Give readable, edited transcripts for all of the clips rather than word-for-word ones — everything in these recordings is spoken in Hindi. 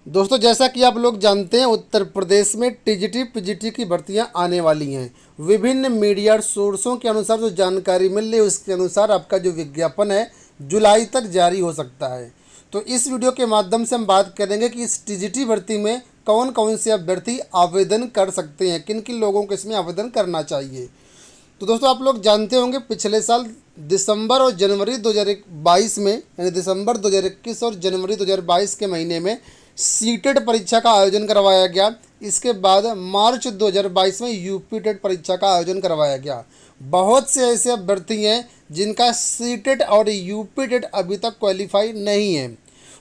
दोस्तों, जैसा कि आप लोग जानते हैं, उत्तर प्रदेश में टीजीटी पीजीटी की भर्तियां आने वाली हैं। विभिन्न मीडिया सोर्सों के अनुसार जो जानकारी मिल रही है उसके अनुसार आपका जो विज्ञापन है जुलाई तक जारी हो सकता है। तो इस वीडियो के माध्यम से हम बात करेंगे कि इस टीजीटी भर्ती में कौन कौन से अभ्यर्थी आवेदन कर सकते हैं, किन किन लोगों को इसमें आवेदन करना चाहिए। तो दोस्तों, आप लोग जानते होंगे पिछले साल दिसंबर और जनवरी 2022 में, यानी दिसंबर 2021 और जनवरी 2022 के महीने में सीटेट परीक्षा का आयोजन करवाया गया। इसके बाद मार्च 2022 में यूपी टेट परीक्षा का आयोजन करवाया गया। बहुत से ऐसे अभ्यर्थी हैं जिनका सीटेट और यूपी टेट अभी तक क्वालिफाई नहीं है।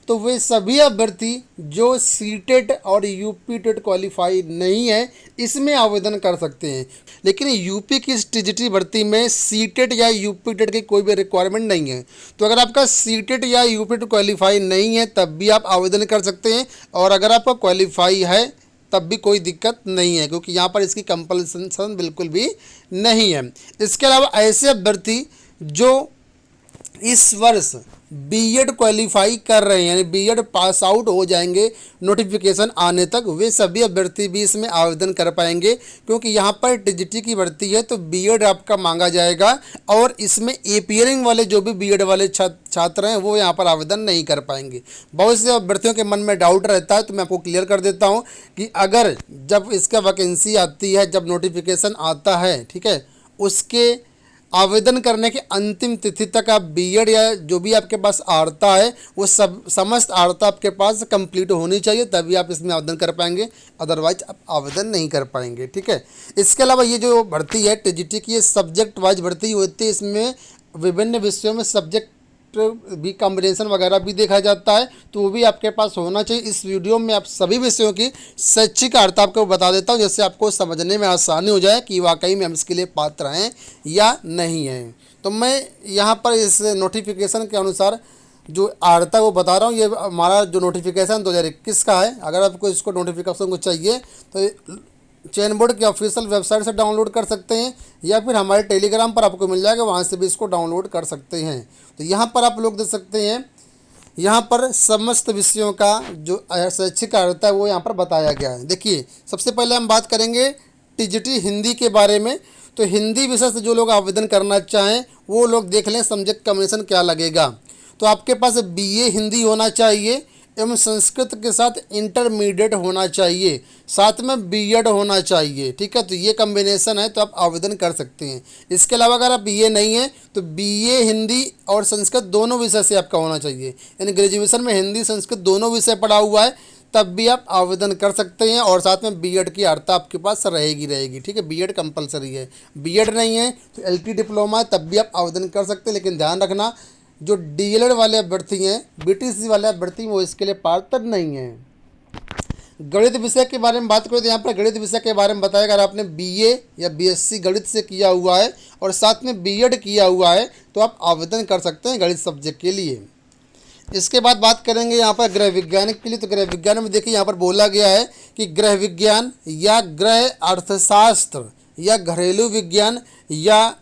तो वे सभी अभ्यर्थी जो सीटेट और यूपी टेट क्वालिफाई नहीं है इसमें आवेदन कर सकते हैं। लेकिन यूपी की टीजीटी भर्ती में सीटेट या यूपी टेट की कोई भी रिक्वायरमेंट नहीं है। तो अगर आपका सीटेट या यूपी टेट क्वालिफाई नहीं है तब भी आप आवेदन कर सकते हैं, और अगर आपका क्वालिफाई है तब भी कोई दिक्कत नहीं है, क्योंकि यहाँ पर इसकी कंपल्सन बिल्कुल भी नहीं है। इसके अलावा ऐसे अभ्यर्थी जो इस वर्ष बीएड क्वालिफाई कर रहे हैं, यानी बीएड पास आउट हो जाएंगे नोटिफिकेशन आने तक, वे सभी अभ्यर्थी भी इसमें आवेदन कर पाएंगे, क्योंकि यहाँ पर टीजीटी की भर्ती है तो बीएड आपका मांगा जाएगा। और इसमें एपीयरिंग वाले जो भी बीएड वाले छात्र हैं वो यहाँ पर आवेदन नहीं कर पाएंगे। बहुत से अभ्यर्थियों के मन में डाउट रहता है, तो मैं आपको क्लियर कर देता हूँ कि अगर जब इसका वैकेंसी आती है, जब नोटिफिकेशन आता है, ठीक है, उसके आवेदन करने की अंतिम तिथि तक आप बीएड या जो भी आपके पास आर्ता है वो सब समस्त आर्ता आपके पास कंप्लीट होनी चाहिए, तभी आप इसमें आवेदन कर पाएंगे, अदरवाइज आप आवेदन नहीं कर पाएंगे। ठीक है। इसके अलावा ये जो भर्ती है टीजीटी की, ये सब्जेक्ट वाइज भर्ती होती है। इसमें विभिन्न विषयों में सब्जेक्ट भी कॉम्बिनेशन वगैरह भी देखा जाता है, तो वो भी आपके पास होना चाहिए। इस वीडियो में आप सभी विषयों की शैक्षिक अर्हता आपको बता देता हूँ, जिससे आपको समझने में आसानी हो जाए कि वाकई में हम इसके लिए पात्र हैं या नहीं हैं। तो मैं यहाँ पर इस नोटिफिकेशन के अनुसार जो अर्हता वो बता रहा हूँ। ये हमारा जो नोटिफिकेशन 2021 का है। अगर आपको इसको नोटिफिकेशन को चाहिए तो चयन बोर्ड की ऑफिशियल वेबसाइट से डाउनलोड कर सकते हैं, या फिर हमारे टेलीग्राम पर आपको मिल जाएगा, वहाँ से भी इसको डाउनलोड कर सकते हैं। तो यहाँ पर आप लोग देख सकते हैं, यहाँ पर समस्त विषयों का जो शैक्षिक अर्हता है वो यहाँ पर बताया गया है। देखिए, सबसे पहले हम बात करेंगे टीजीटी हिंदी के बारे में। तो हिंदी विषय से जो लोग आवेदन करना चाहें वो लोग देख लें सब्जेक्ट कॉम्बिनेशन क्या लगेगा। तो आपके पास बीए हिंदी होना चाहिए एवं संस्कृत के साथ इंटरमीडिएट होना चाहिए, साथ में बीएड होना चाहिए। ठीक है, तो ये कॉम्बिनेशन है, तो आप आवेदन कर सकते हैं। इसके अलावा अगर आप बीए नहीं है तो बीए हिंदी और संस्कृत दोनों विषय से आपका होना चाहिए, यानी ग्रेजुएशन में हिंदी संस्कृत दोनों विषय पढ़ा हुआ है, तब भी आप आवेदन कर सकते हैं। और साथ में बीएड की अर्हता आपके पास रहेगी। ठीक है, बीएड कंपलसरी है। बीएड नहीं है तो एलटी डिप्लोमा है, तब भी आप आवेदन कर सकते हैं। लेकिन ध्यान रखना, जो डीएलएड वाले अभ्यर्थी हैं, बीटीसी वाले अभ्यर्थी, वो इसके लिए पात्र नहीं हैं। गणित विषय के बारे में बात करें तो यहाँ पर गणित विषय के बारे में बताया, अगर आपने बीए या बीएससी गणित से किया हुआ है और साथ में बीएड किया हुआ है तो आप आवेदन कर सकते हैं गणित सब्जेक्ट के लिए। इसके बाद बात करेंगे यहाँ पर गृह विज्ञान के लिए। तो गृह विज्ञान में देखिए, यहाँ पर बोला गया है कि गृह विज्ञान या गृह अर्थशास्त्र या घरेलू विज्ञान या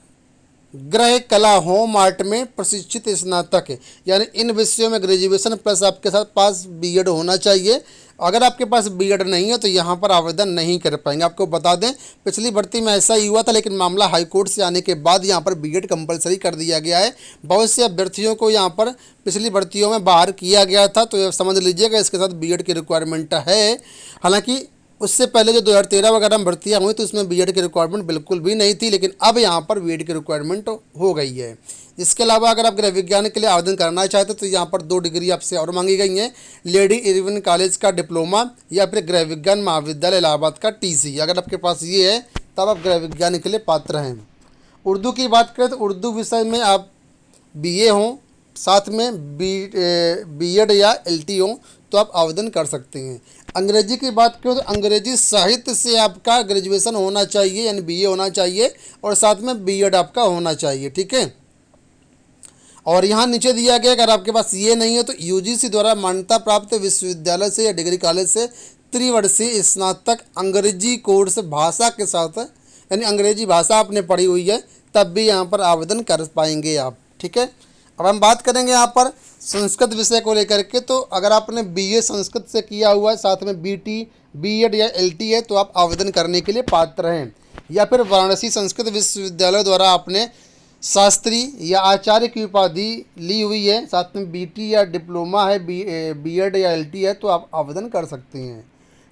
गृह कला होम आर्ट में प्रशिक्षित स्नातक, यानी इन विषयों में ग्रेजुएशन प्लस आपके साथ पास बीएड होना चाहिए। अगर आपके पास बीएड नहीं है तो यहाँ पर आवेदन नहीं कर पाएंगे। आपको बता दें, पिछली भर्ती में ऐसा ही हुआ था, लेकिन मामला हाईकोर्ट से आने के बाद यहाँ पर बीएड कंपलसरी कर दिया गया है। बहुत से अभ्यर्थियों को यहाँ पर पिछली भर्तियों में बाहर किया गया था, तो समझ लीजिएगा इसके साथ बीएड की रिक्वायरमेंट है। हालांकि उससे पहले जो 2013 वगैरह में भर्तियाँ हुई तो उसमें बीएड की रिक्वायरमेंट बिल्कुल भी नहीं थी, लेकिन अब यहाँ पर बीएड की रिक्वायरमेंट हो गई है। इसके अलावा अगर आप गृह विज्ञान के लिए आवेदन करना चाहते तो यहाँ पर 2 डिग्री आपसे और मांगी गई हैं, लेडी इरविन कॉलेज का डिप्लोमा या फिर गृह विज्ञान महाविद्यालय इलाहाबाद का टीसी। अगर आपके पास ये है तब आप गृह विज्ञान के लिए पात्र हैं। उर्दू की बात करें तो उर्दू विषय में आप बीए हों, साथ में बीएड या एलटी हों, तो आप आवेदन कर सकते हैं। अंग्रेजी की बात करें तो अंग्रेजी साहित्य से आपका ग्रेजुएशन होना चाहिए, यानी बीए होना चाहिए, और साथ में बीएड आपका होना चाहिए। ठीक है। और यहाँ नीचे दिया गया, अगर आपके पास ये नहीं है तो यूजीसी द्वारा मान्यता प्राप्त विश्वविद्यालय से या डिग्री कॉलेज से त्रिवर्षीय स्नातक अंग्रेजी कोर्स भाषा के साथ, यानी अंग्रेजी भाषा आपने पढ़ी हुई है, तब भी यहाँ पर आवेदन कर पाएंगे आप। ठीक है। अब हम बात करेंगे यहाँ पर संस्कृत विषय को लेकर के। तो अगर आपने बीए संस्कृत से किया हुआ है, साथ में बीटी, बीएड या एलटी है, तो आप आवेदन करने के लिए पात्र हैं। या फिर वाराणसी संस्कृत विश्वविद्यालय द्वारा आपने शास्त्री या आचार्य की उपाधि ली हुई है, साथ में बीटी या डिप्लोमा है, बीएड या एलटी है, तो आप आवेदन कर सकते हैं।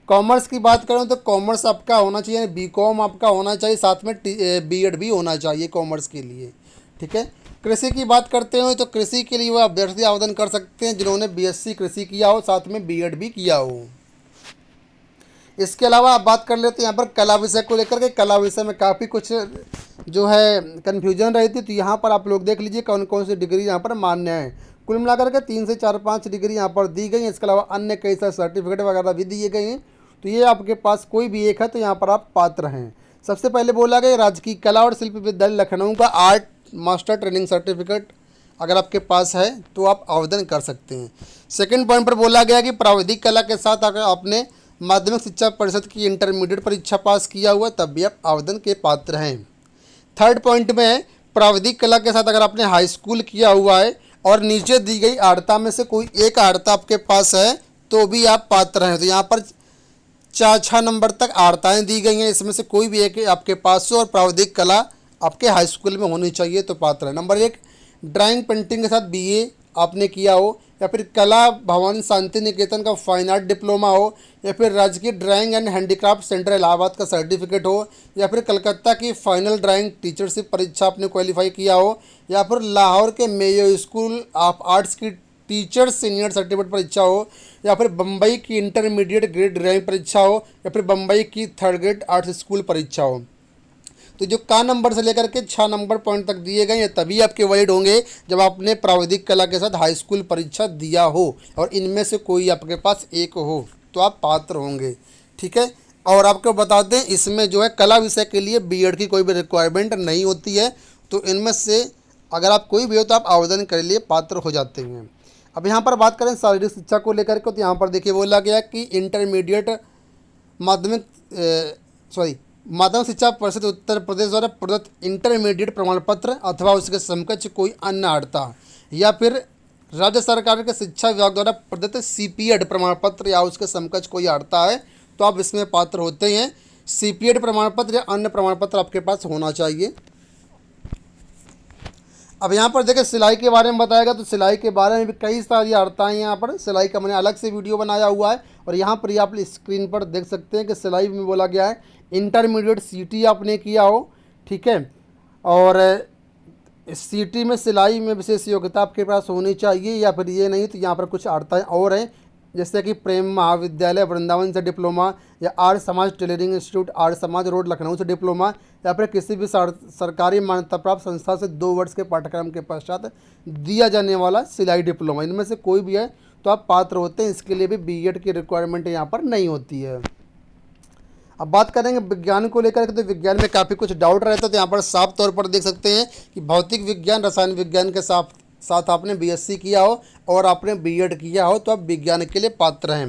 कॉमर्स की बात करें तो कॉमर्स आपका होना चाहिए, बीकॉम आपका होना चाहिए, साथ में बीएड भी होना चाहिए कॉमर्स के लिए, ठीक है। कृषि की बात करते हो तो कृषि के लिए वह अभ्यर्थी आवेदन कर सकते हैं जिन्होंने बीएससी कृषि किया हो, साथ में बीएड भी किया हो। इसके अलावा आप बात कर लेते हैं यहाँ पर कला विषय को लेकर के। कला विषय में काफ़ी कुछ जो है कन्फ्यूजन रही थी, तो यहाँ पर आप लोग देख लीजिए कौन कौन सी डिग्री यहाँ पर मान्य है। कुल मिलाकर के 3 से 4-5 डिग्री यहाँ पर दी गई हैं। इसके अलावा अन्य कई सारे सर्टिफिकेट वगैरह भी दिए गए हैं। तो ये आपके पास कोई भी एक है तो यहाँ पर आप पात्र हैं। सबसे पहले बोला गया राजकीय कला और शिल्प विद्यालय लखनऊ का आर्ट मास्टर ट्रेनिंग सर्टिफिकेट अगर आपके पास है तो आप आवेदन कर सकते हैं। सेकंड पॉइंट पर बोला गया कि प्राविधिक कला के साथ अगर आपने माध्यमिक शिक्षा परिषद की इंटरमीडिएट परीक्षा पास किया हुआ तब भी आप आवेदन के पात्र हैं। थर्ड पॉइंट में है प्राविधिक कला के साथ अगर आपने हाई स्कूल किया हुआ है और नीचे दी गई आर्ता में से कोई एक आर्ता आपके पास है तो भी आप पात्र हैं। तो यहाँ पर 4-6 नंबर तक आर्ताएँ दी गई हैं, इसमें से कोई भी एक आपके पास हो और प्राविधिक कला आपके हाई स्कूल में होनी चाहिए तो पात्र है। नंबर 1 ड्राइंग पेंटिंग के साथ बीए आपने किया हो, या फिर कला भवन शांति निकेतन का फाइन आर्ट डिप्लोमा हो, या फिर राजकीय drawing and handicraft centre Allahabad का सर्टिफिकेट हो, या फिर कलकत्ता की फाइनल ड्राइंग टीचरशिप परीक्षा आपने क्वालिफाई किया हो, या फिर लाहौर के मेयो स्कूल ऑफ आर्ट्स की टीचर सीनियर सर्टिफिकेट परीक्षा हो, या फिर बम्बई की इंटरमीडिएट ग्रेड ड्राइंग परीक्षा हो, या फिर बम्बई की 3rd ग्रेड आर्ट्स स्कूल परीक्षा हो। तो जो का नंबर से लेकर के 6 नंबर पॉइंट तक दिए गए हैं तभी आपके वैलिड होंगे जब आपने प्राविधिक कला के साथ हाई स्कूल परीक्षा दिया हो और इनमें से कोई आपके पास एक हो तो आप पात्र होंगे, ठीक है। और आपको बता दें इसमें जो है कला विषय के लिए बीएड की कोई भी रिक्वायरमेंट नहीं होती है, तो इनमें से अगर आप कोई भी हो तो आप आवेदन के लिए पात्र हो जाते हैं। अब यहाँ पर बात करें शारीरिक शिक्षा को लेकर के, तो यहाँ पर देखिए बोला गया कि इंटरमीडिएट माध्यमिक शिक्षा परिषद उत्तर प्रदेश द्वारा प्रदत्त इंटरमीडिएट प्रमाण पत्र अथवा उसके समकक्ष कोई अन्य आर्ता, या फिर राज्य सरकार के शिक्षा विभाग द्वारा प्रदत्त सीपीएड प्रमाण पत्र या उसके समकक्ष कोई आर्ता है तो आप इसमें पात्र होते हैं। सीपीएड प्रमाण पत्र या अन्य प्रमाण पत्र आपके पास होना चाहिए। अब यहाँ पर देखिए सिलाई के बारे में बताएगा, तो सिलाई के बारे में भी कई सारी आर्ताएँ यहाँ पर सिलाई का मैंने अलग से वीडियो बनाया हुआ है और यहाँ पर ही आप स्क्रीन पर देख सकते हैं कि सिलाई में बोला गया है इंटरमीडिएट सीटी आपने किया हो, ठीक है, और सीटी में सिलाई में विशेष योग्यता आपके पास होनी चाहिए, या फिर ये नहीं तो यहाँ पर कुछ आर्ताएँ और हैं जैसे कि प्रेम महाविद्यालय वृंदावन से डिप्लोमा, या Arya Samaj tailoring institute Arya Samaj road Lucknow से डिप्लोमा, या फिर किसी भी सरकारी मान्यता प्राप्त संस्था से 2 वर्ष के पाठ्यक्रम के पश्चात दिया जाने वाला सिलाई डिप्लोमा, इनमें से कोई भी है तो आप पात्र होते हैं। इसके लिए भी बीएड की रिक्वायरमेंट यहाँ पर नहीं होती है। अब बात करेंगे विज्ञान को लेकर के, तो विज्ञान में काफ़ी कुछ डाउट रहता है, तो यहाँ पर साफ तौर पर देख सकते हैं कि भौतिक विज्ञान रसायन विज्ञान के साथ आपने बीएससी किया हो और आपने बीएड किया हो तो आप विज्ञान के लिए पात्र हैं।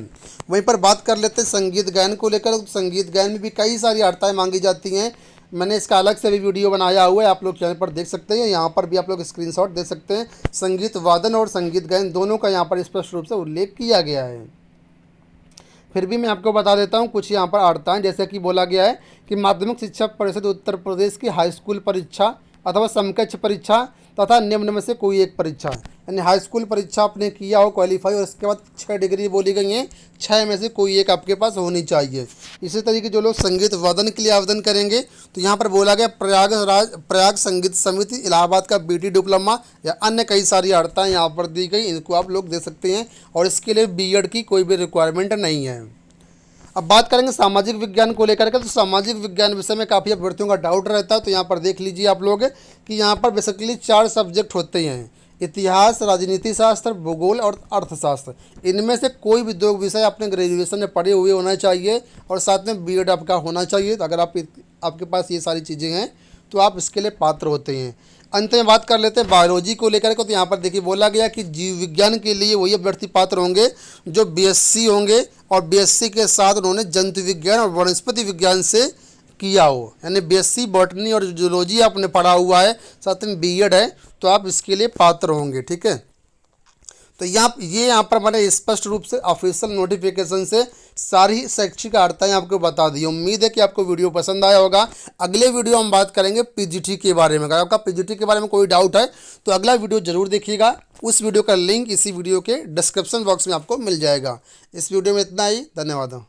वहीं पर बात कर लेते हैं संगीत गायन को लेकर, तो संगीत गायन में भी कई सारी आर्ताएँ मांगी जाती हैं। मैंने इसका अलग से भी वीडियो बनाया हुआ है, आप लोग चैनल पर देख सकते हैं, यहाँ पर भी आप लोग स्क्रीनशॉट दे सकते हैं। संगीत वादन और संगीत गायन दोनों का यहाँ पर स्पष्ट रूप से उल्लेख किया गया है। फिर भी मैं आपको बता देता हूँ कुछ यहाँ पर आर्ताएँ, जैसे कि बोला गया है कि माध्यमिक शिक्षा परिषद उत्तर प्रदेश की हाई स्कूल परीक्षा अथवा समकक्ष परीक्षा तथा निम्न में से कोई एक परीक्षा, यानी हाई स्कूल परीक्षा आपने किया हो क्वालिफाई और इसके बाद 6 डिग्री बोली गई हैं, 6 में से कोई एक आपके पास होनी चाहिए। इसी तरीके जो लोग संगीत वादन के लिए आवेदन करेंगे तो यहाँ पर बोला गया प्रयाग संगीत समिति इलाहाबाद का बीटी डिप्लोमा या अन्य कई सारी आर्ताएँ यहाँ पर दी गई, इनको आप लोग दे सकते हैं और इसके लिए बीएड की कोई भी रिक्वायरमेंट नहीं है। अब बात करेंगे सामाजिक विज्ञान को लेकर के, तो सामाजिक विज्ञान विषय में काफ़ी अभ्यर्थियों का डाउट रहता है, तो यहाँ पर देख लीजिए आप लोग कि यहाँ पर बेसिकली 4 सब्जेक्ट होते हैं, इतिहास, राजनीति शास्त्र, भूगोल और अर्थशास्त्र। इनमें से कोई भी 2 विषय आपने ग्रेजुएशन में पढ़े हुए होना चाहिए और साथ में बीएड आपका होना चाहिए। तो अगर आपके पास ये सारी चीज़ें हैं तो आप इसके लिए पात्र होते हैं। अंत में बात कर लेते हैं बायोलॉजी को लेकर के, तो यहाँ पर देखिए बोला गया कि जीव विज्ञान के लिए वही अभ्यर्थी पात्र होंगे जो बीएससी होंगे और बीएससी के साथ उन्होंने जंतु विज्ञान और वनस्पति विज्ञान से किया हो, यानी बीएससी बॉटनी और जूलॉजी आपने पढ़ा हुआ है, साथ में बीएड है, तो आप इसके लिए पात्र होंगे। ठीक है, तो यहाँ पर मैंने स्पष्ट रूप से ऑफिशियल नोटिफिकेशन से सारी शैक्षिक अर्हताएँ आपको बता दी। उम्मीद है कि आपको वीडियो पसंद आया होगा। अगले वीडियो हम बात करेंगे पीजीटी के बारे में। अगर आपका पीजीटी के बारे में कोई डाउट है तो अगला वीडियो जरूर देखिएगा। उस वीडियो का लिंक इसी वीडियो के डिस्क्रिप्शन बॉक्स में आपको मिल जाएगा। इस वीडियो में इतना ही, धन्यवाद।